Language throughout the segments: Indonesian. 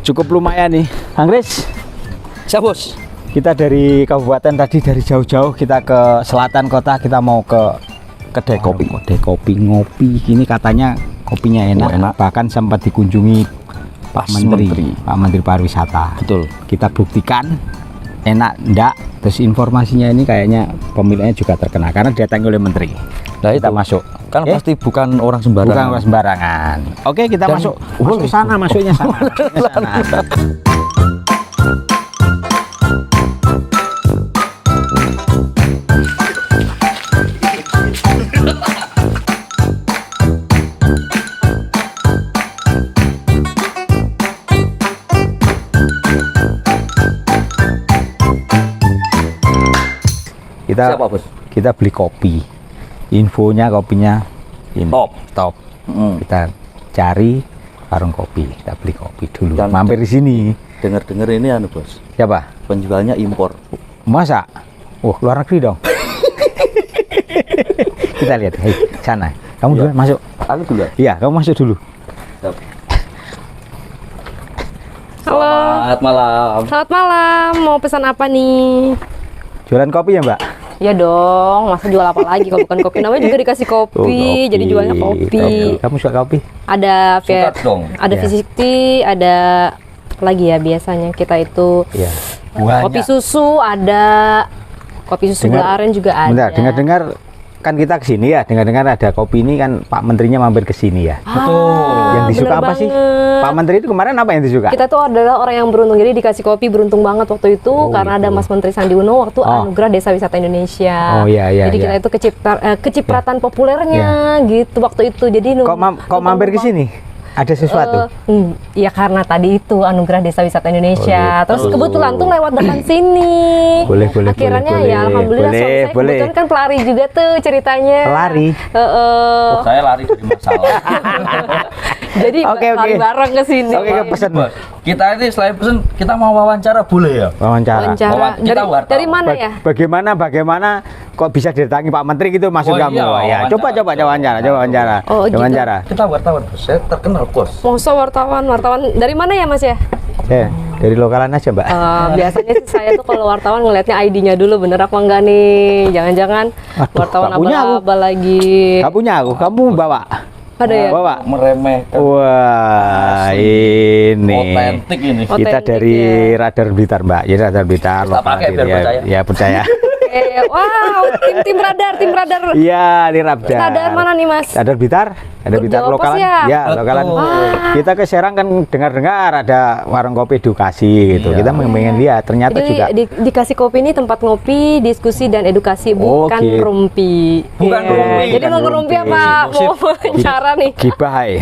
cukup lumayan nih. Anggris, Siap bos. kita dari kabupaten tadi dari jauh-jauh kita ke selatan kota, kita mau ke kedai kopi. Kedai kopi ngopi. Ini katanya kopinya enak. enak. Bahkan sempat dikunjungi Pak Menteri, Pak Menteri Pariwisata. Betul. Kita buktikan enak enggak. Terus informasinya ini kayaknya pemiliknya juga terkenal karena didatangi oleh menteri. Nah Kita itu masuk. kan pasti bukan orang sembarangan. Bukan orang sembarangan. Oke, kita Dan masuk. Masuk ke sana, masuknya sana. Masuknya sana. Kita Siapa bos? kita beli kopi. Infonya kopinya ini. Top. Kita cari warung kopi, kita beli kopi dulu. Dan- Mampir di sini. Dengar-dengar ini anu bos. Siapa? Penjualnya impor. Masa? Wah, luar negeri dong. Kita lihat, hei, sana. Kamu Iya. dulu masuk. Aku dulu. Iya, kamu masuk dulu. Siap. Halo. Selamat malam. Selamat malam, mau pesan apa nih? Jualan kopi ya, Mbak? Ya dong, masa jual apa lagi kalau bukan kopi? Namanya juga dikasih kopi, jadi jualnya kopi. Kamu suka kopi? Ada Suka dong. ada Ya. V60, ada apa lagi ya biasanya kita itu Iya. kopi susu, ada kopi susu gula aren juga ada. Bentar, dengar-dengar kan kita kesini ya, dengar-dengar ada kopi ini kan Pak Menterinya mampir ke sini ya. Betul. Yang disuka bener apa sih? banget. Pak Menteri itu kemarin apa yang disuka? Kita tuh adalah orang yang beruntung, jadi dikasih kopi beruntung banget waktu itu karena ada gitu. Mas Menteri Sandi Uno waktu Oh. Anugerah Desa Wisata Indonesia. Oh, iya, iya, Jadi kita iya. itu kecipratan populernya gitu waktu itu. Jadi Kok mampir ke sini? Ada sesuatu? Ya karena tadi itu Anugerah Desa Wisata Indonesia. Oh, gitu. Terus kebetulan tuh lewat depan sini. Boleh, Akhirnya boleh, ya alhamdulillah boleh, suami saya boleh. kebetulan kan pelari juga tuh ceritanya. Pelari? Saya lari dari masalah. Jadi Oke, oke. lari bareng ke sini. Oke, pesen. Bos, kita ini selain pesen kita mau wawancara boleh ya? Wawancara. Kita wartawan. Dari mana ya? Bagaimana kok bisa didatangi Pak Menteri gitu maksud Oh, kamu? iya, Ya, coba wawancara. wawancara. Oh, gitu. Wawancara. Kita wartawan bos. Saya terkenal bos. Masa wartawan dari mana ya Mas ya? Dari lokalan aja, Mbak. Biasanya sih saya tuh kalau wartawan ngelihatnya ID-nya dulu bener apa enggak nih? Jangan-jangan Aduh, wartawan nggak punya aku. abal-abal lagi. Gak punya aku, kamu bawa. Ada ya? Bawa. Meremehkan. Wah, Asli. ini. Otentik ini. Oh. Kita Otentik, dari ya. Radar Blitar, Mbak. Jadi Radar Blitar. Kita pakai biar ya, percaya. Ya, percaya. Wow, tim radar. Iya, di Radar. Radar mana nih, Mas? Radar Blitar. Ada Blitar Jawa Pos lokalan. ya? Ya, lokalan. Betul. Kita ke Serang kan dengar-dengar ada warung kopi edukasi gitu. Iya. Kita pengen lihat, ternyata Jadi juga dikasih kopi ini tempat ngopi, diskusi dan edukasi, bukan gitu. rumpi. Bukan Iya. rumpi. Jadi Bukan mau ngerumpi rumpi. apa? Gosip, Mau wawancara nih. gibah ya.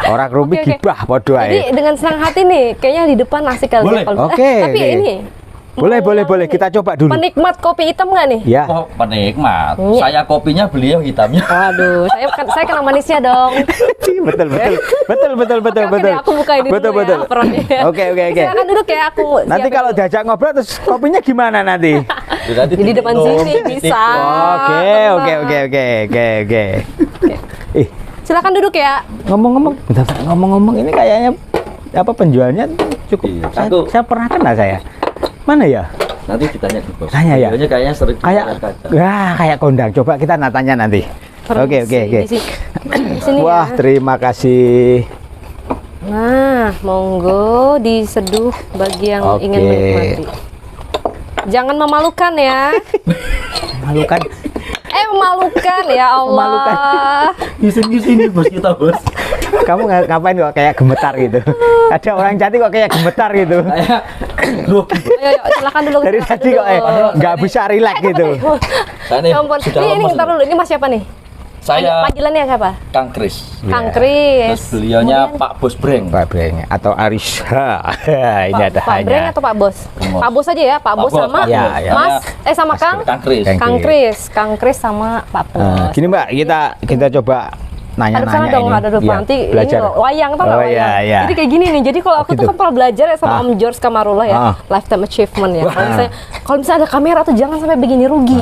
Orang rumpi Oke, oke. gibah podo Jadi ae. dengan senang hati nih, kayaknya di depan asik kali Boleh. ya kalau- Oke, Tapi oke. ini Boleh. Kita coba dulu. penikmat kopi hitam nggak nih? Ya. Oh, penikmat. Iya. Saya kopinya, beliau hitamnya. Waduh, saya kena manisnya dong. betul. Oke, deh, aku buka ini betul. dulu ya, perannya. Oke. Silakan duduk ya, aku Nanti siapin kalau dulu. diajak ngobrol terus kopinya gimana nanti? Jadi Di depan sini bisa. Oke. Ih, Silakan duduk ya. ngomong-ngomong ini kayaknya apa penjualnya cukup. Iya, Saya pernah kenal saya. Mana ya? Nanti ditanya ke bos. Tanya ya? Beliaunya kayaknya sering Kayak di kaca. kayak kondang. Coba kita tanya nanti. Oke. Di sini Wah, ya. terima kasih. Nah, monggo diseduh bagi yang Oke. ingin menikmati. Jangan memalukan ya. Malukan. Memalukan ya Allah. Gini bos kita bos. Kamu ngapain kok kayak gemetar gitu? Ada orang cantik kok kayak gemetar gitu. Kayak loh. Ayo, silakan dulu. Dari silakan tadi kok dulu. nggak bisa relax gitu. Saya nih Ya ampun. sudah Ini lemes ntar ini. dulu. Ini Mas siapa nih? Saya Panggilannya siapa? Kang Kris. Kang Iya. Kris. Terus beliaunya Kemudian Pak Bos Breng. Pak Breng atau Arisha. Ini ada Pak Breng hanya. atau Pak Bos? Bos. Pak Bos aja ya, Pak Bos Bos, sama Pak Ya, Bos. ya. Mas, sama Kang? Kang Kris. Kang Kang Kris sama Pak Bos. Gini Mbak, kita coba Ada sana nanya-nanya dong, ini. ada dong. Iya, Nanti ini belajar. loh, wayang tau nggak Oh, wayang? iya, iya. Jadi kayak gini nih. Jadi kalau aku tuh gitu. kan pernah belajar ya sama Ah. Om George Kamarullah ya, Ah. lifetime achievement ya. Kalau misalnya ada kamera tuh jangan sampai begini rugi.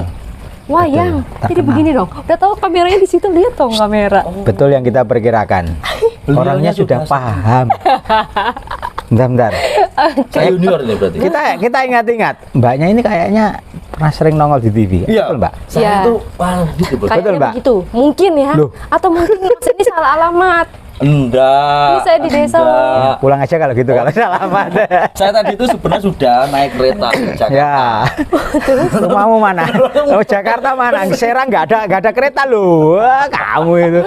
Wayang, Betul, jadi terkenal. begini dong. Udah tahu kameranya di situ, lihat dong kamera. Betul yang kita perkirakan. Beliaunya Orangnya sudah sudah paham. Bentar. Saya junior ini berarti. Kita ingat-ingat, Mbaknya ini kayaknya pernah sering nongol di TV. Iya, Betul, Mbak? Saya Iya. itu paling gitu, Bos. Kayaknya Mbak? begitu. Mungkin ya. Loh. Atau mungkin Mas ini salah alamat. Enggak. Ini saya di desa. enggak. Pulang aja kalau gitu, kalau salaman. Saya tadi itu sebenarnya sudah naik kereta ke Jakarta. Ya. Rumahmu mana? Oh, Jakarta mana? Serang nggak ada kereta loh. Wah, kamu itu.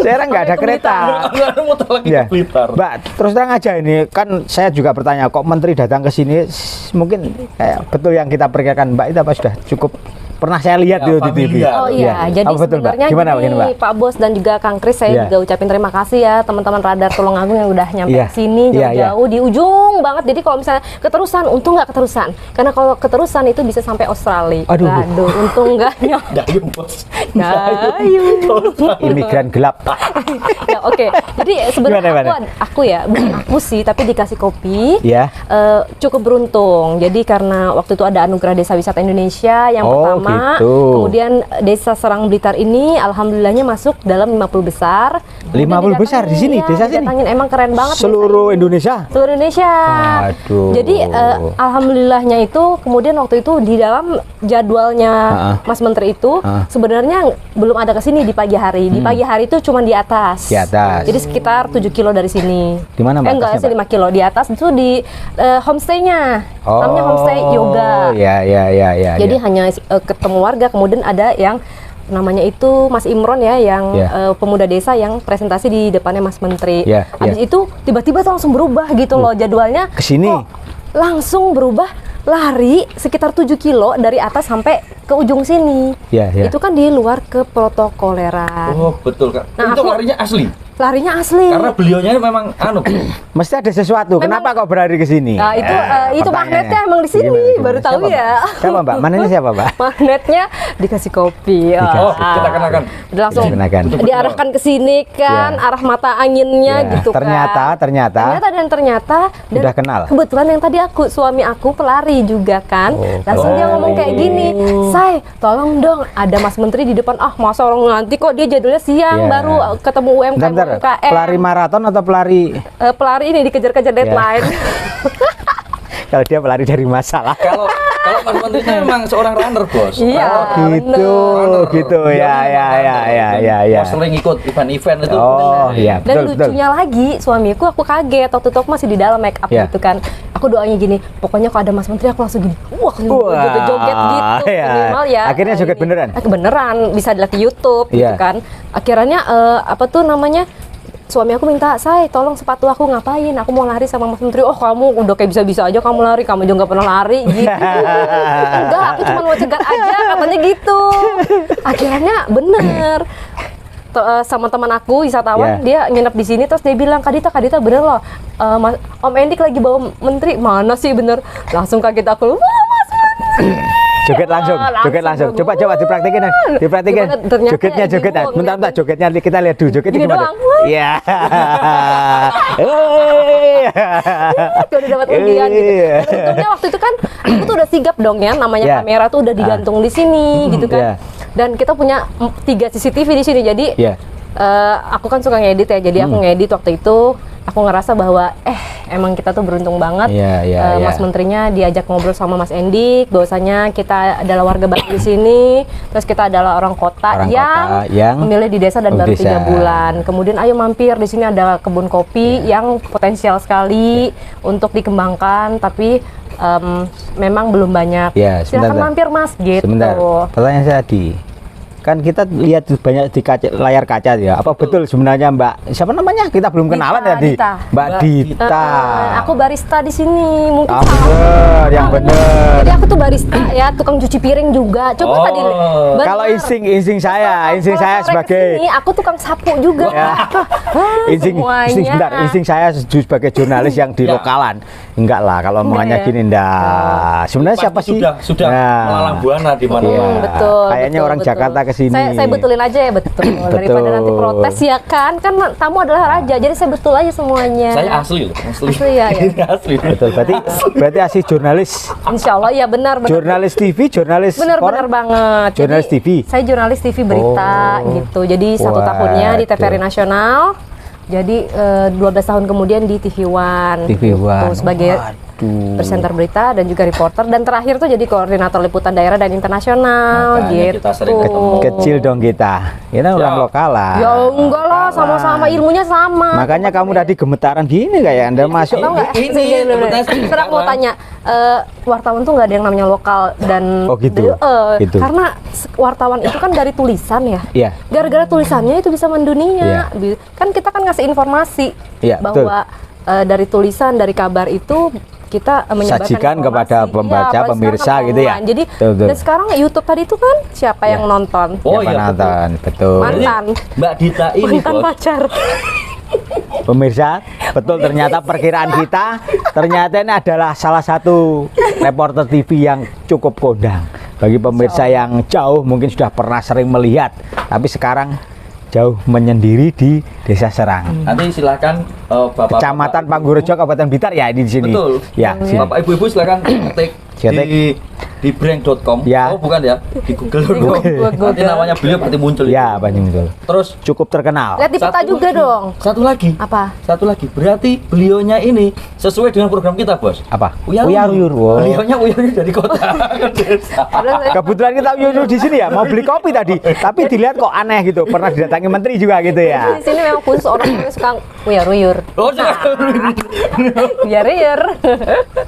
Serang nggak ada kereta. Lalu muter lagi Ya. ke Blitar. Mbak, terus terang aja ini kan saya juga bertanya kok menteri datang ke sini mungkin kayak betul yang kita perkirakan Mbak itu apa sudah cukup pernah saya lihat Ya, di TV. familiar. Oh iya, jadi Apa betul, Mbak? sebenarnya Gimana gini, begini, Mbak? Pak Bos dan juga Kang Kris, saya Iya. juga ucapin terima kasih ya teman-teman Radar Tulungagung yang udah nyampe Iya. ke sini Iya, jauh-jauh di ujung banget. Jadi kalau misalnya keterusan, untung nggak keterusan. Karena kalau keterusan itu bisa sampai Australia. Aduh. Untung nggak nyampe. Dayung, Bos. Dayung. Imigran gelap. Ya oke. Jadi sebenarnya Gimana? aku ya, bukan aku sih, tapi dikasih kopi. Ya. Cukup beruntung. Jadi karena waktu itu ada Anugerah Desa Wisata Indonesia yang Oh, pertama, gitu. kemudian Desa Serang Blitar ini alhamdulillahnya masuk dalam 50 besar. 50 besar di sini, desa sini? didatangin, emang keren banget. Seluruh desa ini. Indonesia. Seluruh Indonesia. Waduh. Jadi alhamdulillahnya itu kemudian waktu itu di dalam jadwalnya Mas Menteri itu sebenarnya belum ada ke sini di pagi hari. Di pagi hari itu cuma di atas. Di atas. Jadi sekitar 7 kilo dari sini. Di mana, Mbak, Enggak atasnya, sih, 5 kilo. Di atas itu di homestay-nya. Namanya homestay yoga. Ya. Jadi hanya ketemu warga, kemudian ada yang namanya itu Mas Imron ya, yang Ya. pemuda desa yang presentasi di depannya Mas Menteri. Ya, Habis ya. itu tiba-tiba tuh langsung berubah gitu loh jadwalnya. Kesini. Kok langsung berubah, lari sekitar 7 kilo dari atas sampai ke ujung sini. Ya. Itu kan di luar keprotokoleran. Oh, betul, Kak. Nah, Itu aku- larinya asli. Larinya asli. Karena beliaunya memang Mesti ada sesuatu. Kenapa kok berlari ke sini? Nah, itu Pertanyaannya. magnetnya emang di sini, Gimana? baru tahu Siapa, ya. Mbak? Siapa, Mbak? Mananya siapa, Mbak? Magnetnya dikasih kopi. Oh, kita kenakan. Udah langsung Kita kenakan. diarahkan ke sini kan, Ya. arah mata anginnya Ya, gitu ternyata. kan. Ternyata dan Udah kenal. kebetulan yang tadi suami aku pelari juga kan. Oh, Langsung dia pelari. ngomong kayak gini, "Say, tolong dong, ada Mas Menteri di depan." Ah, masa orang nanti kok dia jadwalnya siang Ya. baru ketemu UMKM Bentar, UMKM. pelari maraton atau pelari? Pelari ini dikejar-kejar deadline. Kalau dia pelari dari masalah. kalau Mas Menterinya memang seorang runner, Bos. Iya. Gitu, Runner. gitu ya. Mau sering ikut event-event itu. Oh, benar. iya. Dan Betul, betul. lucunya lagi, suamiku aku kaget waktu itu aku masih di dalam make up Ya. gitu kan. Aku doanya gini, pokoknya kalau ada Mas Menteri aku langsung gini, wah Wah, joget-joget gitu iya. minimal ya. Akhirnya joget ini. beneran? Beneran, bisa dilihat di YouTube gitu Iya. kan. Akhirnya apa tuh namanya? Suami aku minta, "Say, tolong sepatu aku ngapain? Aku mau lari sama Mas Menteri." "Oh, kamu udah kayak bisa-bisa aja kamu lari, kamu juga nggak pernah lari." Gitu. Enggak, aku cuma mau cegat aja, katanya gitu. Akhirnya bener. Sama teman aku wisatawan, dia nginep di sini terus dia bilang, Kak Dita bener loh, Om Endik lagi bawa Menteri." "Mana sih bener?" Langsung kaget aku, "Wah, Mas Menteri." Joget langsung, joget langsung. Coba dipraktekin, dipraktekin. Gimana? Ternyata Jogetnya, ya jogetnya. gini, Bentar, jogetnya kita lihat dulu. Jogetnya Gini gimana? doang. Iya. Udah dapat undian gitu. Iya. Dan untungnya waktu itu kan aku tuh udah sigap dong ya, namanya Ya. kamera tuh udah digantung di sini gitu Ya. kan. Dan kita punya 3 CCTV di sini. Jadi Ya. aku kan suka ngedit ya. Jadi aku ngedit waktu itu, aku ngerasa bahwa emang kita tuh beruntung banget. Iya. Mas Menterinya diajak ngobrol sama Mas Endik, bahwasanya kita adalah warga baru di sini, terus kita adalah orang kota yang memilih di desa dan baru 3 bulan. Kemudian ayo mampir, di sini ada kebun kopi yang potensial sekali untuk dikembangkan, tapi memang belum banyak. Ya, Silakan sebentar. mampir Mas, gitu. Sebentar. Pertanyaan saya kan kita lihat banyak di layar kaca ya. Apa betul sebenarnya Mbak? Siapa namanya? Kita belum kenalan tadi. Dita. Mbak Dita. Aku barista di sini, mungkin Ah, salah. bener, yang bener. Jadi aku tuh barista ya, tukang cuci piring juga. Coba Oh. tadi. bener. Kalau insting saya Kalau sore sebagai kesini, aku tukang sapu juga. Ya. insting saya sebagai jurnalis yang di Ya. lokalan. Enggak lah, kalau omongannya ya. gini enggak. Sebenarnya Pasti siapa sih? sudah Nah. melalang buana di mana-mana. Iya. Betul. Kayaknya betul, orang betul. Jakarta ke sini. Saya betulin aja ya, betul. Daripada nanti protes ya kan tamu adalah raja. Jadi saya betul aja semuanya. Saya asli loh, asli. Asli ya, ya. Ini asli. Betul, berarti asli jurnalis. Insya Allah ya benar. Jurnalis TV, jurnalis Benar koran? banget. Jurnalis TV? Saya jurnalis TV berita Oh. gitu. Jadi 1 Waduh. tahunnya di TVRI Nasional. Jadi 12 tahun kemudian di TV One. TV One. Gitu, sebagai presenter berita dan juga reporter, dan terakhir tuh jadi koordinator liputan daerah dan internasional. Makanya gitu. kita sering ketemu. Kecil dong kita orang lokal lah. Ya enggak lah, sama-sama ilmunya sama. Makanya kamu tadi gemetaran gini kayak Anda masuk. Tahu nggak? Ini Sekarang mau tanya, wartawan tuh nggak ada yang namanya lokal dan Oh, gitu. Gitu. Karena wartawan itu kan dari tulisan ya. Iya. Gara-gara tulisannya itu bisa mendunia. Iya. Kan kita kan ngasih informasi Iya, bahwa dari tulisan, dari kabar itu kita menyebarkan Sajikan informasi. kepada pembaca, Iya, apalagi pemirsa sekarang kan gitu ya. online. Jadi Betul. dan sekarang YouTube tadi itu kan siapa yang nonton? Oh, Siapa iya, nonton? Betul. Mantan. Mbak Dita ini Mantan bos. pacar. Pemirsa, betul ternyata perkiraan kita ternyata ini adalah salah satu reporter TV yang cukup kondang. Bagi pemirsa yang jauh mungkin sudah pernah sering melihat, tapi sekarang jauh menyendiri di Desa Serang. Nanti silakan Bapak Kecamatan Panggurejo, Kabupaten Blitar ya ini di sini. Betul. Ya, sini. Bapak Ibu-ibu silakan ketik di brand.com. Ya. Oh, bukan ya. Di Google.com. Google. Nanti namanya beliau pasti muncul. Ya, banyak itu. Terus Cukup terkenal. Lihat di peta satu juga lagi. dong. Satu lagi. Apa? Satu lagi. Berarti beliaunya ini sesuai dengan program kita, Bos. Apa? Uyar-uyur. Uyar-uyur. Wow. Beliaunya uyar-uyur dari kota ke desa. Padahal saya- Kebetulan kita uyur di sini ya, mau beli kopi tadi, tapi dilihat kok aneh gitu. Pernah didatangi menteri juga gitu ya. di sini memang khusus orang yang suka uyar-uyur. Oh, jangan. Uyar-uyur.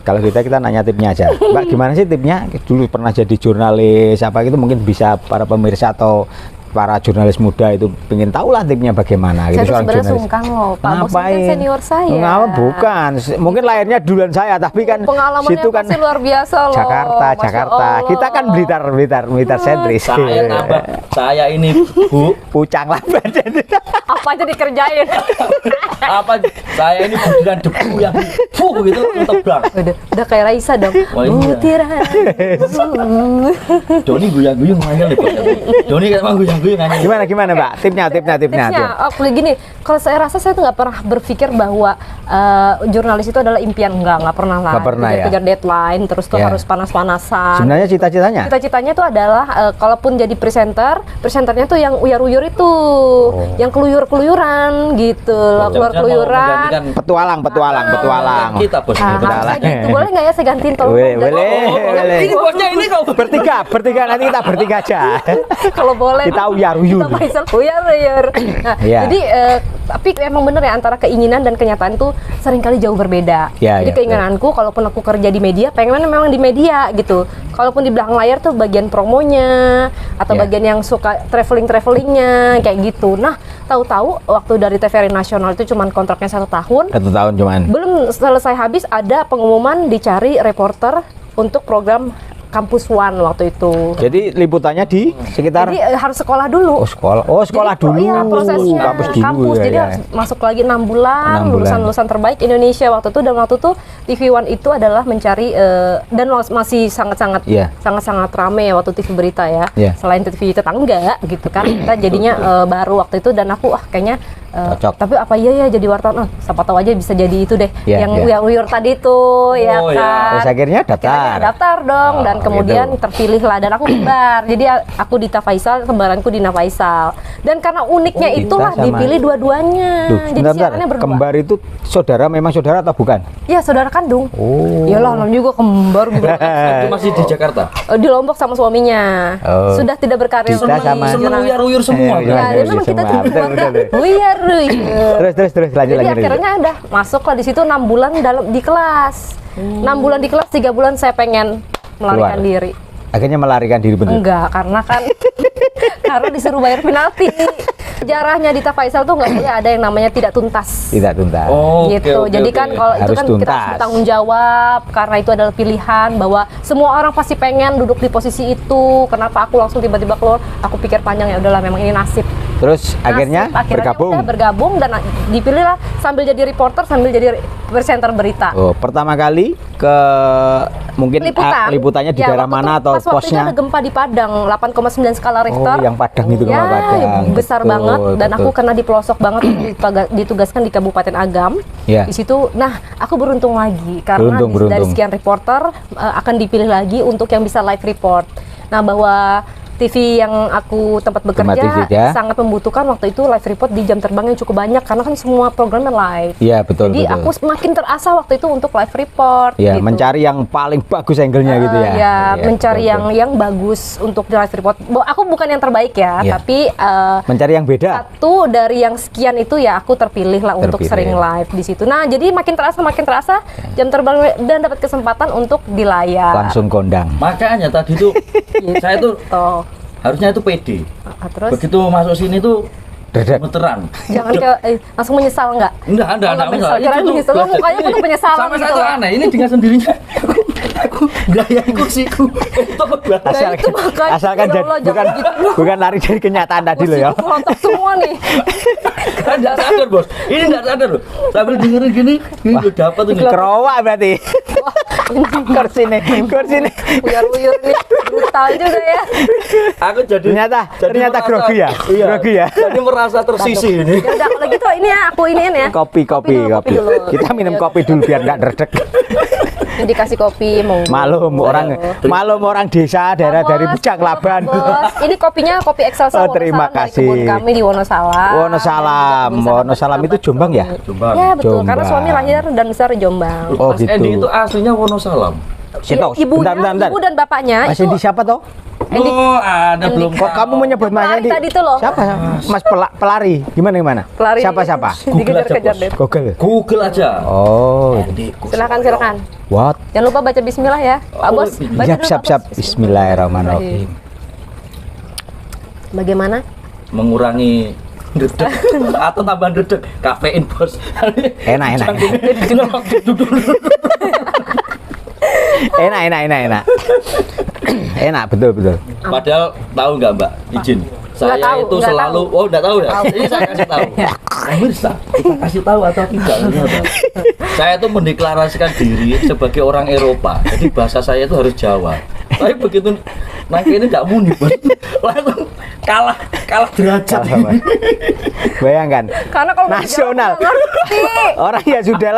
Kalau kita nanya tipnya aja. Mbak, gimana sih tipnya? Dulu pernah jadi jurnalis apa gitu, mungkin bisa para pemirsa atau para jurnalis muda itu pengen tahu lah tipnya bagaimana Saya gitu tuh seorang sebenarnya jurnalis. sungkan loh, Pak Bos ini kan Ngapain? senior saya. Ngapa? Bukan. Mungkin lahirnya duluan saya, tapi kan Pengalamannya situ kan pasti luar biasa loh. Jakarta, Masya Jakarta. Allah. Kita kan Blitar sentris. Saya nambah. Saya ini Bu. Pucang lah badan. Apa aja dikerjain. Apa? Saya ini butiran debu yang gitu tebang. Udah kayak Raisa dong. Oh, iya. Butiran. Doni guyang-guyang ngayal nih, Bos. Doni kan emang guyang-guyang ngayal. Gimana Mbak? Tipnya. Tipsnya, gini, kalau saya rasa saya tuh nggak pernah berpikir bahwa jurnalis itu adalah impian, nggak pernah lah. Nggak pernah, ya? Kejar deadline, terus tuh Ya. harus panas-panasan. Sebenarnya cita-citanya? Cita-citanya tuh adalah kalaupun jadi presenternya tuh yang uyar-uyur itu, yang keluyur-keluyuran gitu, loh, keluar keluyuran. Petualang. Kita, Bos. Nah, Petualang. harusnya gitu. Boleh nggak ya saya gantiin tolong? Boleh. Ini bosnya ini kau Bertiga nanti kita bertiga aja. Kalau boleh. Kita uyar-uyur. Kita Faisal uyar-uyur. Nah, Iya. jadi tapi emang bener ya antara keinginan dan kenyataan tuh seringkali jauh berbeda. Iya, Jadi iya, keinginanku kalaupun aku kerja di media, pengen memang di media gitu. Kalaupun di belakang layar tuh bagian promonya atau Iya. bagian yang suka travelingnya kayak gitu. Nah, tahu-tahu waktu dari TVRI Nasional itu cuman kontraknya 1 tahun. 1 tahun cuman. Belum selesai habis ada pengumuman dicari reporter untuk program Kampus One waktu itu. Jadi liputannya di sekitar Jadi harus sekolah dulu. sekolah Jadi, dulu. Iya, prosesnya Kampus dulu ya, jadi ya. harus masuk lagi 6 bulan, 6 bulan. lulusan terbaik Indonesia waktu itu. Dan waktu itu TV One itu adalah mencari dan masih sangat-sangat Iya. sangat-sangat rame ya waktu TV berita ya. Iya. Selain TV tetangga gitu kan, kita jadinya baru waktu itu, dan aku kayaknya Cocok. tapi apa iya ya jadi wartawan, siapa tahu aja bisa jadi itu deh, Iya, yang iya. uyar-uyar tadi tuh ya Oh, iya. kan. Terus akhirnya daftar. Akhirnya daftar dong, dan Oh, kemudian gitu. terpilih lah, dan aku kembar. Jadi aku Dita Faisal, kembaranku Dina Faisal. Dan karena uniknya Oh, Dita itulah sama- dipilih dua-duanya. Duh, Jadi bentar, siarannya berdua. kembar itu saudara, memang saudara atau bukan? Ya, saudara kandung. Oh. Iyalah, namanya juga kembar gitu. Itu masih di Jakarta. Di Lombok sama suaminya. Oh. Sudah tidak berkarir Dita lagi. sama- Seneng uyar-uyur semua. Iya, Ya, iya, dan memang kita tuh semua. Betul, keluarga betul. uyar-uyar. Terus lanjut. Jadi akhirnya udah masuk lah di situ 6 bulan di kelas. 6 bulan di kelas, 3 bulan saya pengen melarikan Keluar. diri. Akhirnya melarikan diri betul. Enggak, karena kan karena disuruh bayar penalti. Sejarahnya Dita Faisal tuh nggak boleh ada yang namanya tidak tuntas. Tidak tuntas. Oh, Gitu. oke, Jadi oke. kan kalau itu Harus kan kita tuntas. harus bertanggung jawab, karena itu adalah pilihan bahwa semua orang pasti pengen duduk di posisi itu. Kenapa aku langsung tiba-tiba keluar? Aku pikir panjang, ya udahlah, memang ini nasib. Terus akhirnya Nasib. bergabung. udah bergabung dan dipilih lah sambil jadi reporter, sambil jadi presenter berita. Oh, pertama kali ke mungkin liputannya di Ya, daerah waktu mana itu- atau pas waktu itu posnya? ada gempa di Padang 8,9 skala Richter. Oh, yang Padang itu gempa Ya, Padang. besar Betul, banget, dan betul. aku karena di pelosok banget ditugaskan di Kabupaten Agam. Ya. Di situ, nah aku beruntung lagi karena dari Beruntung. sekian reporter akan dipilih lagi untuk yang bisa live report. Nah, bahwa TV yang aku tempat Tempat bekerja TV ya. sangat membutuhkan waktu itu live report di jam terbang yang cukup banyak karena kan semua programnya live. Iya, betul, Jadi betul. aku semakin terasa waktu itu untuk live report. Ya, gitu. mencari yang paling bagus angle-nya gitu ya. Ya, Iya, mencari betul, betul. yang bagus untuk di live report. Aku bukan yang terbaik ya, Iya. tapi Mencari yang beda. satu dari yang sekian itu ya aku terpilih lah untuk Terpilih. sering live di situ. Nah, jadi makin terasa jam terbang dan dapat kesempatan untuk di layar. Langsung kondang. Makanya tadi tuh saya tuh Tuh. harusnya itu pede. Terus Begitu masuk sini tuh Dadak. gemeteran. jangan langsung menyesal nggak? Enggak, menyesal. Kirain menyesal. Lo mukanya penuh penyesalan sama gitu saya tuh loh. aneh, ini dengan sendirinya aku gaya kursiku itu berat. Nah, itu makanya, asalkan ya Allah, bukan jangan gitu. bukan lari dari kenyataan tadi loh ya. Kursiku rontok semua nih. Kan enggak sadar, Bos. Ini enggak sadar loh. Sambil dengerin gini, ini udah dapat ini. Kerowak berarti. Wah, ini kursi nih. uyar-uyar nih brutal juga ya. Aku jadi Ternyata merasa- grogi ya? Iya, Grogi ya? Jadi merasa tersisih ini. Ya udah kalau gitu ini ya aku iniin ya. Kopi. dulu. Kita minum kopi dulu biar nggak dredeg. Ini dikasih kopi mau. Malum orang desa daerah dari Pucang Laban. Bos, ini kopinya kopi Excelsa Oh, terima Wonosalam dari kasih. kebun kami di Wonosalam. Wonosalam itu Jombang ya? Jombang. Ya betul, karena Jombang. suami lahir dan besar di Jombang. Oh, Mas gitu. Edi itu aslinya Wonosalam. Situ, Ibunya, bentar. ibu dan bapaknya Mas itu Endi siapa toh? Oh, Anda belum Kok kamu menyebut Mas Pelari Endi? tadi tuh loh. Siapa? Mas pelari. Gimana? pelari. Siapa? Dikejar-kejar Bos. deh. Google. Google aja. Oh, Endi. Silakan. what? Jangan lupa baca bismillah ya, Pak Oh, Bos. Baca dulu, Pak Siap. Bos. Bismillahirrahmanirrahim. Bagaimana? Mengurangi dedek atau tambahan dedek kafein, Bos. Enak. Enak. Enak, betul. Padahal tahu nggak Mbak? Izin. Saya Nggak tahu, itu nggak selalu, tahu. oh nggak tahu ya. Ini saya kasih tahu. Pemirsa, kita kasih tahu atau tidak? Ternyata. Saya tuh mendeklarasikan diri sebagai orang Eropa. Jadi bahasa saya itu harus Jawa. Tapi begitu nangke ini nggak muni, Bos. Langsung kalah derajat. Bayangkan. Karena kalau Nasional. nggak ngerti. Orang yang sudah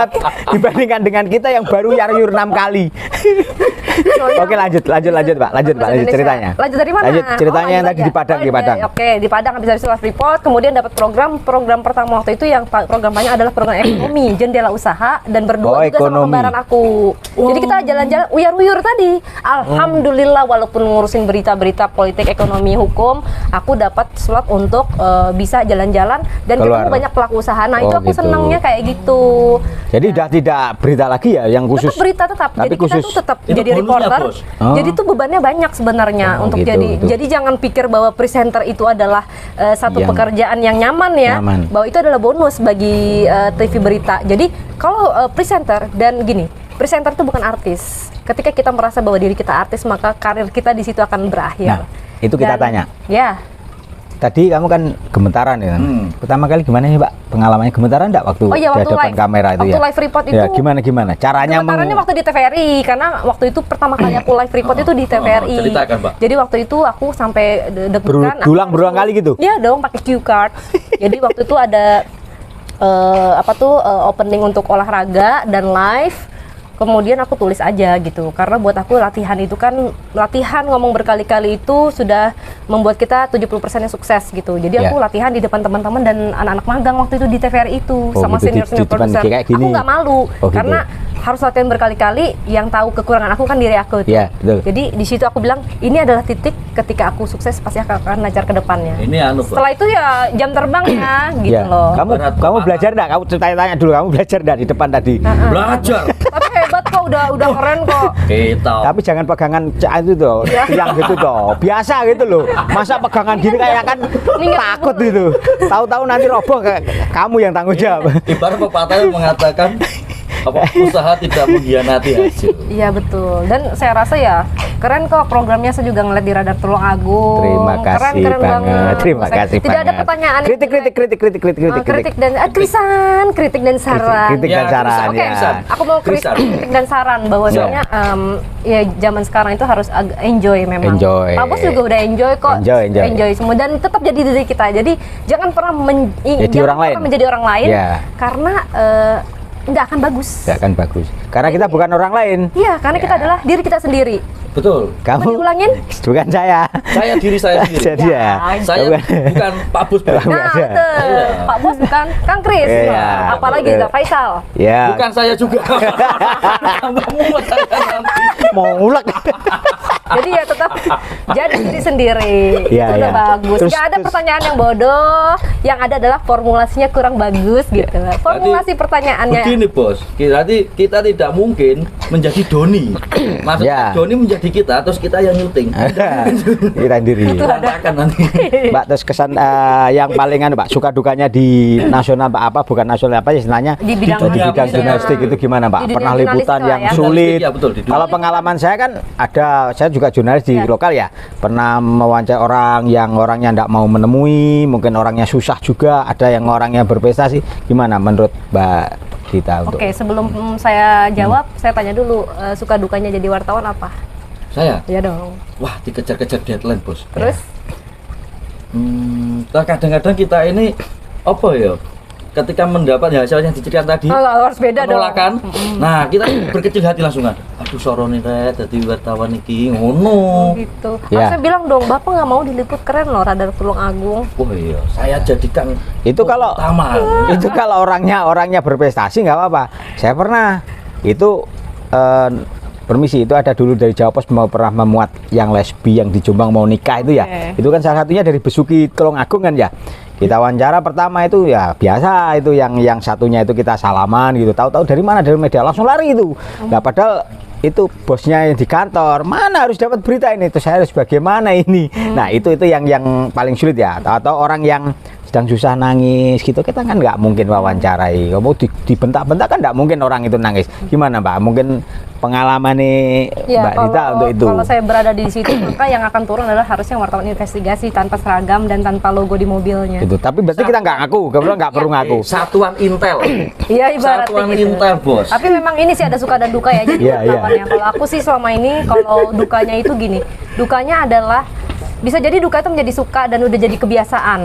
dibandingkan dengan kita yang baru yur 6 kali. Oke, lanjut Pak. Lanjut Indonesia. ceritanya. Lanjut dari mana? Lanjut ceritanya yang lanjut tadi di Padang, aja. di Padang. Oke, di Padang habis dari live report, kemudian dapat program pertama waktu itu yang programnya adalah program ekonomi, jendela usaha dan berdua Oh, juga sama ekonomi. kembaran aku. Jadi kita jalan-jalan uyar-uyur tadi. Alhamdulillah walaupun ngurusin berita-berita politik, ekonomi, hukum, aku dapat slot untuk bisa jalan-jalan dan Keluar. ketemu banyak pelaku usaha. Nah, Oh, itu aku gitu. senangnya kayak gitu. Jadi udah tidak berita lagi ya yang khusus. Tetap berita tetap. Tapi Jadi khusus. kita tuh tetap Itu jadi bonusnya, reporter. Bos. Oh. Jadi tuh bebannya banyak sebenarnya Oh, untuk gitu, gitu. jadi jangan pikir bahwa presenter itu adalah satu Yang pekerjaan yang nyaman ya. nyaman. Bahwa itu adalah bonus bagi TV berita. Jadi kalau presenter dan gini, presenter itu bukan artis. Ketika kita merasa bahwa diri kita artis, maka karir kita di situ akan berakhir. Nah, itu kita tanya. Ya. Tadi kamu kan gemetaran ya. Pertama kali gimana sih, Pak? Pengalamannya gemetaran enggak waktu Oh iya, di waktu hadapan live. kamera itu Waktu ya? live report Ya, itu gimana? Caranya Gemetarannya waktu di TVRI karena waktu itu pertama kali aku live report itu di TVRI. ceritakan, Mbak. Jadi waktu itu aku sampai deg-degan. Berulang kali gitu? Iya dong, pakai cue card. Jadi waktu itu ada opening untuk olahraga dan live. Kemudian aku tulis aja gitu, karena buat aku latihan ngomong berkali-kali itu sudah membuat kita 70%-nya sukses gitu. Jadi aku latihan di depan teman-teman dan anak-anak magang waktu itu di TVRI itu sama gitu, senior di depan produser. kayak gini. Aku nggak malu Oh, gitu. karena harus latihan berkali-kali. Yang tahu kekurangan aku kan diri aku. Iya, betul. Jadi di situ aku bilang ini adalah titik ketika aku sukses pasti akan lancar ke depannya. Ini anu, Bos. Setelah itu ya jam terbang ya gitu Ya. loh. Kamu Berat, kamu Pak. belajar enggak? Kamu tanya dulu, kamu belajar enggak di depan tadi? Belajar. Tapi hebat kok, udah keren kok. Kita. Tapi jangan pegangan itu toh, yang gitu toh. Biasa gitu loh. Masa pegangan gini kayak kan takut gitu. Tahu-tahu nanti roboh kamu yang tanggung jawab. Ibarat pepatah yang mengatakan usaha tidak mengkhianati hasil. Iya betul. Dan saya rasa ya keren kok programnya. Saya juga ngeliat di Radar Tulungagung. Terima kasih keren banget. banget. Terima kasih Tidak ada banget. pertanyaan. Kritik dan kritik dan saran. Kritik Ya, dan saran Oke, ya. aku mau kritik dan saran bahwasanya ya zaman sekarang itu harus enjoy memang. Enjoy. Pak Bos juga udah enjoy kok. Enjoy. Semua dan tetap jadi diri kita. Jadi jangan pernah menjadi orang lain Ya. karena nggak akan bagus. Enggak akan bagus. Karena kita bukan orang lain. Iya, karena kita adalah diri kita sendiri. Betul. Mau Kamu diulangin? bukan saya. Saya diri saya sendiri. Jadi ya. Saya bukan Pak Bos. Bukan. Nah, ada. betul. Iya. Pak Bos bukan Kang Kris. Iya, Apalagi betul. Kak Faisal. Ya. Bukan saya juga. Tambah mumet saya nanti. Mau ngulek. Jadi ya tetap jadi diri sendiri. Iya, Itu udah iya. bagus. Terus- Gak ada terus- pertanyaan yang bodoh. Yang ada adalah formulasinya kurang bagus gitu. Formulasi pertanyaannya. Begini bos, kita tidak mungkin menjadi Doni. Maksudnya Ya. Doni menjadi kita, terus kita yang nyuting. Kita sendiri. Berantakan nanti. Mbak, terus kesan yang paling Mbak, suka dukanya di nasional Mbak, apa bukan nasional apa istilahnya Di bidang jurnalistik itu gimana Mbak? Di dunia Pernah liputan jurnalistik yang lah ya. sulit. Ya, betul, di dunia. Kalau pengalaman saya kan saya juga jurnalis di Ya. lokal ya. Pernah mewawancarai orang yang orangnya tidak mau menemui, mungkin orangnya susah juga, ada yang orangnya berprestasi. Gimana menurut Mbak Dita untuk? Oke, sebelum saya jawab, saya tanya dulu suka dukanya jadi wartawan apa? Saya, Ya dong. wah dikejar-kejar deadline bos. Terus Kadang-kadang kita ini apa ya? Ketika mendapat hasil yang diceritakan tadi, harus beda dong. penolakan. Nah, kita berkecil hati langsung kan. Aduh, sorone rek dadi wartawan iki ngono. Gitu. Ya. Harusnya bilang dong, Bapak nggak mau diliput keren loh Radar Tulung Agung. Oh iya, saya jadikan Itu kalau utama. itu kalau orangnya berprestasi nggak apa-apa. Saya pernah itu permisi, itu ada dulu dari Jawa Pos mau pernah memuat yang lesbi yang di Jombang mau nikah itu ya. Oke. Itu kan salah satunya dari Besuki Tulung Agung kan ya. Kita wawancara pertama itu ya biasa, itu yang satunya itu kita salaman gitu. Tahu-tahu dari mana, dari media, langsung lari itu. Nah padahal itu bosnya yang di kantor, mana harus dapat berita ini, terus saya harus bagaimana ini. Nah itu yang paling sulit ya. Atau orang yang sedang susah nangis gitu, kita kan nggak mungkin wawancarai. Kamu dibentak-bentak kan nggak mungkin orang itu nangis. Gimana Mbak? Mungkin pengalaman nih Ya, Mbak Dita untuk itu. Kalau saya berada di situ, maka yang akan turun adalah harusnya wartawan investigasi tanpa seragam dan tanpa logo di mobilnya. Itu. Tapi berarti kita nggak ngaku, kebetulan nggak perlu ngaku. Satuan Intel. Iya ibaratnya Satuan gitu. Intel, bos. Tapi memang ini sih ada suka dan duka ya. Jadi Iya, iya. wartawannya. Kalau aku sih selama ini kalau dukanya itu gini, dukanya adalah bisa jadi duka itu menjadi suka dan udah jadi kebiasaan.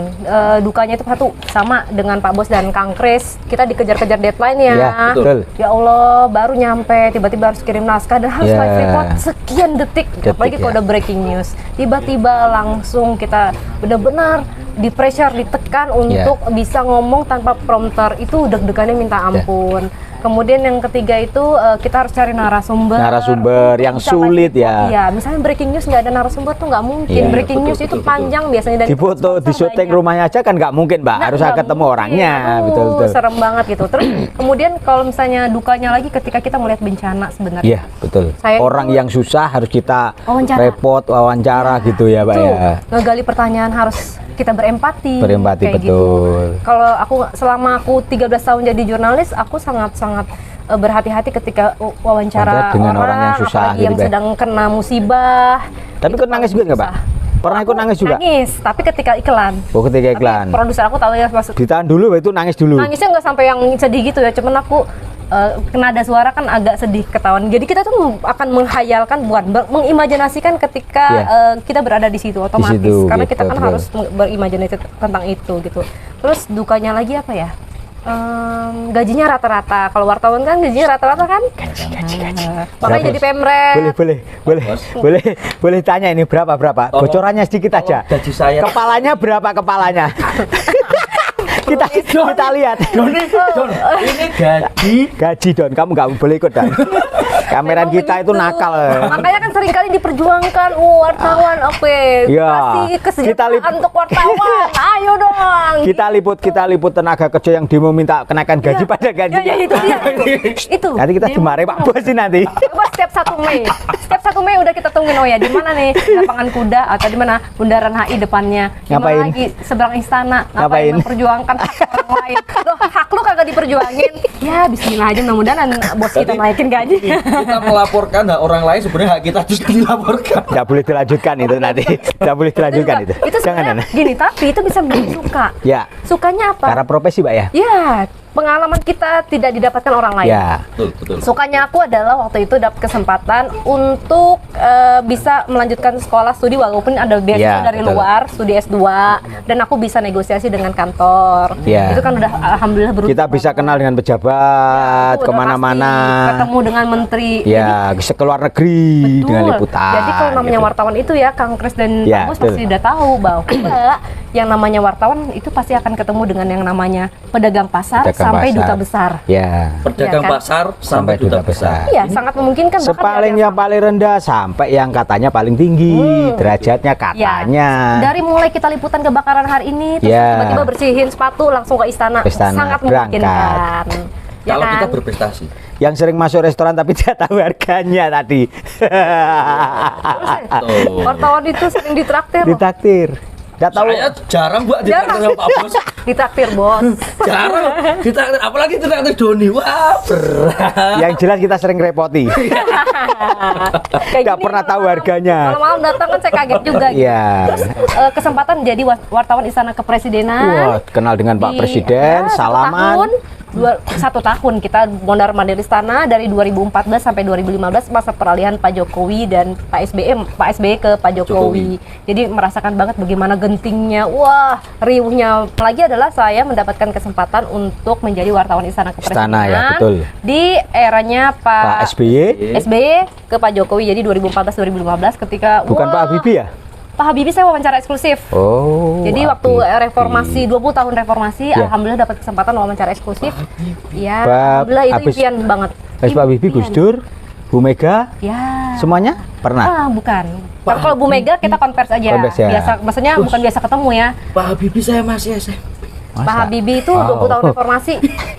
Dukanya itu satu sama dengan Pak Bos dan Kang Kris, kita dikejar-kejar deadline ya. Iya, betul. Ya Allah, baru nyampe, tiba-tiba harus kirim naskah dan harus Ya. live report sekian detik. Apalagi ya. kalau udah breaking news. Tiba-tiba langsung kita benar-benar di pressure, ditekan untuk bisa ngomong tanpa prompter. Itu deg-degannya minta ampun. Kemudian yang ketiga itu kita harus cari narasumber. Narasumber yang Bisa sulit live report. ya. Iya, misalnya breaking news nggak ada narasumber tuh nggak mungkin. Iya. Breaking news itu panjang biasanya dan Di foto, di syuting banyak. rumahnya aja kan nggak mungkin Mbak, Nah, harus nggak ketemu mungkin. orangnya, Aduh, betul-betul. serem banget gitu. Terus kemudian kalau misalnya dukanya lagi ketika kita melihat bencana sebenarnya. Iya, betul. Saya Orang itu- yang susah harus kita Wawancara. repot, wawancara gitu ya Pak Itu, ya. ngegali pertanyaan harus kita berempati. Berempati, kayak gitu. betul. Kalau selama aku 13 tahun jadi jurnalis, aku sangat-sangat berhati-hati ketika wawancara Wawancara dengan orang yang susah apalagi gitu, yang Pak. sedang kena musibah. Tapi Itu ikut nangis juga nggak Pak? susah. Pernah ikut Aku nangis juga? Nangis, tapi ketika iklan. Oh ketika iklan. Tapi produser aku tahu ya maksud. Ditahan dulu itu nangis dulu. Nangisnya nggak sampai yang sedih gitu ya, cuman aku nada suara kan agak sedih ketahuan. Jadi kita tuh akan menghayalkan, mengimajinasikan ketika kita berada di situ otomatis. situ, Karena gitu, kita kan betul. harus berimajinasi tentang itu gitu. Terus dukanya lagi apa ya? Gajinya rata-rata. Kalau wartawan kan gajinya rata-rata kan? Gaji. Makanya Berapa? jadi pemret. Boleh tanya ini berapa? Tolong- Bocorannya sedikit aja. Gaji saya. Kepalanya berapa kepalanya? kita lihat. Don, ini Gaji Don, kamu nggak boleh ikut Don. Kameran Memang kita itu begitu. nakal. Makanya kan seringkali diperjuangkan wartawan, oke. Iya. Kasih kesejahteraan Kita untuk wartawan. Ayo dong. Kita liput tenaga kerja yang demo minta kenaikan gaji pada gaji. Ya, itu dia. Itu. Nanti kita Demo. dimarahin Pak Bos sih nanti. Coba setiap 1 Mei. Setiap 1 Mei udah kita tungguin, oh ya di mana nih? Lapangan kuda atau di mana? Bundaran HI depannya. Di mana Ngapain? lagi? Seberang istana. Ngapain? Memperjuangkan hak orang lain. Loh, hak lu kagak diperjuangin. Ya, bismillah aja mudah-mudahan bos kita naikin gaji. kita melaporkan hak orang lain, sebenarnya hak kita juga dilaporkan. Nggak boleh dilanjutkan itu nanti. Nggak boleh dilanjutkan itu. Itu Jangan sebenarnya Nana. gini, tapi itu bisa menjadi suka. Ya. Sukanya apa? Karena profesi Pak ya. Ya, pengalaman kita tidak didapatkan orang lain. Ya. Betul, betul. Sukanya aku adalah waktu itu dapat kesempatan untuk bisa melanjutkan sekolah studi walaupun ada beasiswa Ya, dari betul. luar, studi S2 dan aku bisa negosiasi dengan kantor. Ya. Itu kan udah alhamdulillah beruntung. Kita bisa kenal dengan pejabat Udah kemana-mana. pasti ketemu dengan menteri. Ya, bisa ke luar negeri dengan Betul. liputan. Jadi kalau namanya gitu. wartawan itu ya Kang Kris dan Ya, Pak Bos betul. pasti udah tahu bahwa yang namanya wartawan itu pasti akan ketemu dengan yang namanya pedagang pasar Pedagang sampai pasar. duta besar. Ya. Pedagang Iya kan? pasar sampai duta besar. Iya, sangat memungkinkan. bahkan Sepaling dari yang paling rendah sampai yang katanya paling tinggi derajatnya Ya, katanya. dari mulai kita liputan kebakaran hari ini, terus Ya. tiba-tiba bersihin sepatu langsung ke istana, Istana, sangat berangkat. memungkinkan. Ya Kalau kita kan? berprestasi. Yang sering masuk restoran tapi tidak tahu harganya tadi. Tuh. Wartawan itu sering ditraktir loh. Ditraktir. Tidak tahu. Saya jarang buat Jarang. ditraktir sama Pak Bos. Ditraktir bos. Jarang ditraktir, apalagi ditraktir Doni. Wah, berat. Yang jelas kita sering repoti. Kayak Nggak gini pernah tahu malam-malam. harganya. Malam-malam datang kan saya kaget juga. gitu. Iya. Terus kesempatan jadi wartawan Istana Kepresidenan. Wah, kenal dengan Pak Di- Presiden, ya, salaman. Satu tahun kita mondar-mandir istana dari 2014 sampai 2015 masa peralihan Pak Jokowi dan Pak SBY ke Pak Jokowi. Jadi merasakan banget bagaimana gentingnya, wah riuhnya. Lagi adalah saya mendapatkan kesempatan untuk menjadi wartawan Istana Kepresidenan Istana, ya, betul. di eranya Pak SBY, SBY ke Pak Jokowi. Jadi 2014-2015 ketika bukan Pak Habibie ya? Pak Habibie saya wawancara eksklusif. Oh. Jadi waktu Habibie. reformasi 20 tahun reformasi, Ya. alhamdulillah dapat kesempatan wawancara eksklusif. Ya, Pak- alhamdulillah itu habis- impian banget. Habis Pak Habibie, Gus Impian. Dur, Bu Mega, Ya. semuanya pernah. Bukan. Kalau Bu Mega kita konvers aja. Konvers ya. Biasa, maksudnya bukan biasa ketemu ya. Pak Habibie saya masih SMP. Masa? Pak Habibie itu Wow. 20 tahun reformasi.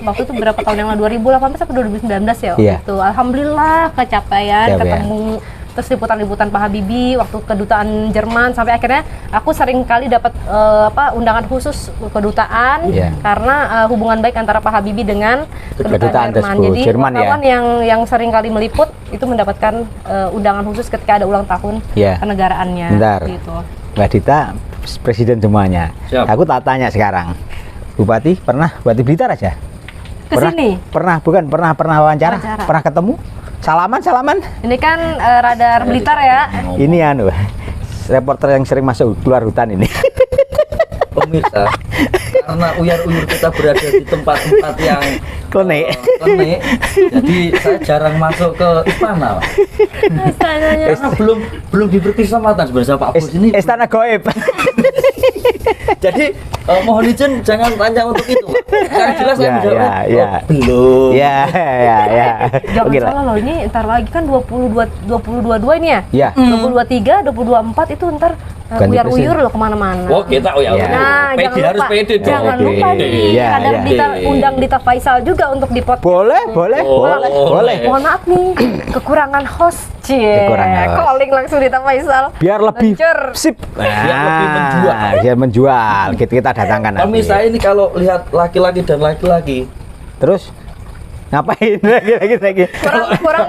Waktu itu berapa tahun yang lalu? 2018 atau 2019 ya? Iya. Itu alhamdulillah kecapaian, Capaian. ketemu terus liputan-liputan Pak Habibie waktu kedutaan Jerman sampai akhirnya aku sering kali dapat undangan khusus kedutaan Iya. karena hubungan baik antara Pak Habibie dengan Kedutaan Jerman. tersebut. Jadi Jerman, ya? wartawan yang sering kali meliput itu mendapatkan undangan khusus ketika ada ulang tahun Iya. kenegaraannya. Bentar. Gitu. Mbak Dita, presiden semuanya. Siap. Aku tak tanya sekarang. Bupati pernah Bupati Blitar aja? Kesini. Pernah wawancara? Wawancara. Pernah ketemu? Salaman? Ini kan radar Blitar ya. Ini anu, reporter yang sering masuk keluar hutan ini. Pemirsa, karena uyar-uyur kita berada di tempat-tempat yang Klenik. klenik, jadi saya jarang masuk ke istana, Pak. Istananya. Karena belum diberi kesempatan sebenarnya Pak Bos ini. Istana Goib. Jadi mohon izin jangan tanya untuk itu, Pak. Yang jelas saya Ya, menjawabnya, ya. belum. Ya. Jangan Oke lah. salah loh, ini ntar lagi kan 2022 ini ya. Ya. 2023, 2024 itu ntar Ganti uyar-uyar presiden. loh kemana-mana. Oh kita Ya. Nah, pede jangan harus lupa, pede dong. jangan Oke. lupa nih, Ya, kadang ya. Dita undang Dita Faisal juga untuk di podcast. Boleh. Oh, Boleh. Mohon maaf nih, kekurangan host. Cie, Kekurangan host. calling langsung Dita Faisal. Biar lebih Luncur. sip. Biar lebih menjual. Biar menjual. Kita datangkan nanti. Pemirsa ini kalau lihat laki-laki dan laki-laki, Terus ngapain lagi?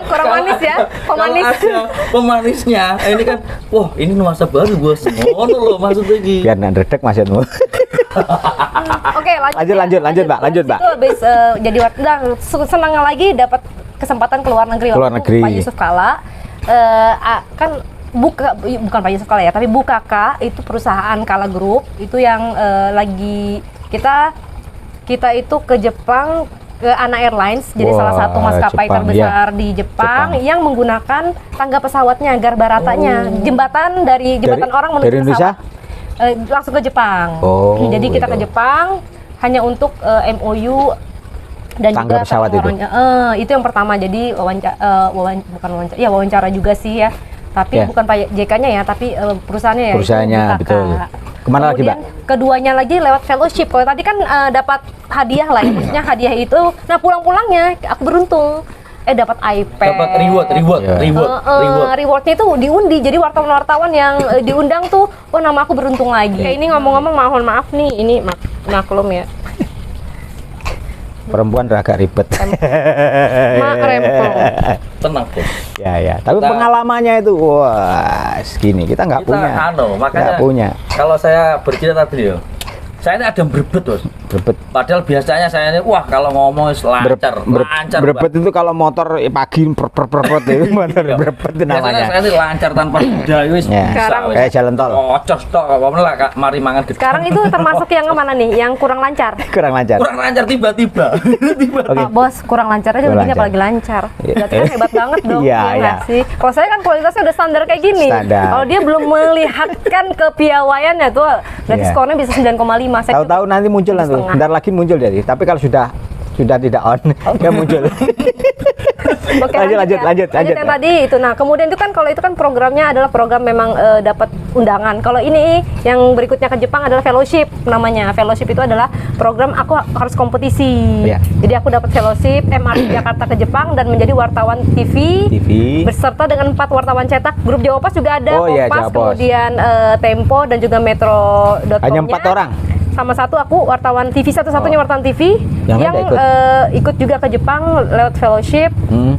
Kurang manis ya, pemanis. Kalau ada pemanisnya, ini kan, wah ini nuansa baru bos, ngono loh maksudnya gitu. Biar nggak redek maksudmu. Oke, Lanjut, Mbak. Lanjut, Mbak. Itu habis jadi senang lagi dapat kesempatan ke luar negeri. Keluar waktu negeri. Pak Yusuf Kala kan bukan Pak Yusuf Kala ya, tapi Bukaka itu perusahaan Kala Group itu yang lagi kita itu ke Jepang ke Ana Airlines, jadi Wah, salah satu maskapai Jepang, terbesar di Jepang yang menggunakan tangga pesawatnya Garbaratanya, jembatan orang menuju dari Indonesia? pesawat. Langsung ke Jepang. Oh, Jadi kita gitu. ke Jepang hanya untuk MOU dan Tangga juga pesawat itu? itu yang pertama. Jadi wawancara juga sih ya. Tapi Ya. bukan Pak JK-nya ya, tapi perusahaannya ya. itu Perusahaannya, Bukaka. betul. Kemana lagi, Mbak? Kemudian keduanya lagi lewat fellowship. Kalau tadi kan dapat hadiah lah, ya. Maksudnya hadiah itu. Nah pulang-pulangnya aku beruntung. Dapat iPad. Dapat reward. Ya. Rewardnya itu diundi. Jadi wartawan-wartawan yang diundang tuh, oh nama aku beruntung lagi. Ini ngomong-ngomong mohon maaf nih, ini maklum ya. Perempuan udah agak ribet. Rempong. Tenang bos. Ya. Tapi Kita- pengalamannya itu, wah, segini kita nggak Kita punya. makanya Nggak punya. kalau saya bercerita tadi ya, Saya ini ada yang berebet, Bos. Berebet. Padahal biasanya saya ini wah kalau ngomong lancar, lancar. Berebet itu kalau motor pagi perpet itu motor Iya. berebet itu Biasanya namanya. saya ini lancar tanpa jeda wis Ya. Sekarang wis. Kayak jalan tol. Ocos tok apa lah Kak, mari mangan gedhe. Sekarang itu termasuk yang mana nih? Yang kurang lancar. Kurang lancar. Kurang lancar tiba-tiba. Tiba. Oke. Pak Bos, kurang lancar aja Kurang begini lancar. apalagi lancar. Iya. Berarti kan hebat banget dong. Iya, nggak iya. sih? Kalau saya kan kualitasnya udah standar kayak gini. Standar. Kalau dia belum melihatkan kepiawaiannya tuh, berarti Iya. skornya bisa 9,5. Saya Tahu-tahu nanti muncul nanti. setengah. Bentar lagi muncul jadi. Tapi kalau sudah tidak on, dia muncul. Oke, lanjut. yang tadi itu. Nah, kemudian itu kan kalau itu kan programnya adalah program memang dapat undangan. Kalau ini yang berikutnya ke Jepang adalah fellowship namanya. Fellowship itu adalah program aku harus kompetisi. Iya. Jadi aku dapat fellowship MRT Jakarta ke Jepang dan menjadi wartawan TV. Berserta dengan 4 wartawan cetak. Grup Jawa Pos juga ada, Oh, iya, Kompas, Jawa Pos. kemudian Tempo dan juga Metro.com. Hanya 4 orang. Sama satu aku wartawan TV, satu-satunya wartawan TV Yang yang lain nggak ikut juga ke Jepang lewat fellowship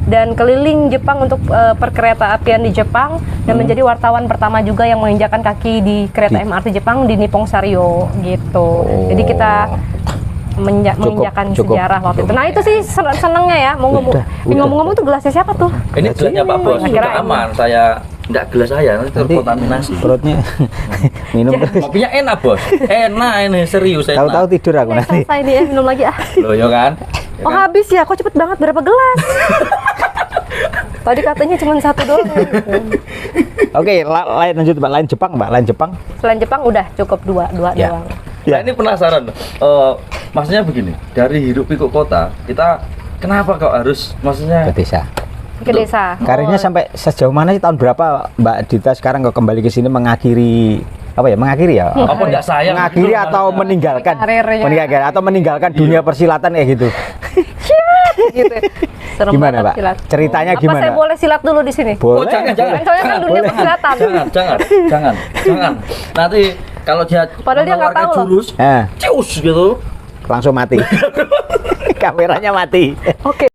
dan keliling Jepang untuk perkereta apian di Jepang dan menjadi wartawan pertama juga yang menginjakan kaki di kereta MRT Jepang di Nippon Sanrio gitu. Jadi kita menginjakan cukup. sejarah waktu itu. Nah itu sih senengnya ya. Udah. Ngomong-ngomong tuh gelasnya siapa tuh? Ini gelasnya Pak Bos, Kira sudah aman. Saya enggak gelas saya nanti Nanti terkontaminasi. perutnya minum terus. Kopinya enak, Bos. Enak ini, serius enak. Tahu-tahu tidur aku nanti. Selesai nih ya, minum lagi ah. Loh, ya kan? Ya Oh kan? habis ya, kok cepet banget berapa gelas? Tadi katanya cuma 1 doang. Oke, lain lanjut Mbak. Lain Jepang, Mbak. Lain Jepang. Selain Jepang udah cukup dua Ya. doang. Saya ini penasaran. Maksudnya begini, dari hidup pikuk kota, kita kenapa kok harus maksudnya Ke desa. Ke desa. Karirnya Oh, sampai sejauh mana sih, tahun berapa Mbak Dita sekarang kok kembali ke sini mengakhiri apa ya? Mengakhiri ya? apa enggak sayang? Mengakhiri atau meninggalkan? Karirnya. Meninggalkan dunia persilatan kayak gitu. gitu. Serem Gimana, banget Mbak? silat. Ceritanya Apa gimana? saya boleh silat dulu di sini? Oh, Boleh. jangan. Soalnya kan dunia Boleh. persilatan. Jangan. Nanti kalau dia Padahal dia nggak mengeluarkan tahu loh. jurus, Eh, cius gitu. langsung mati. Kameranya mati. Oke.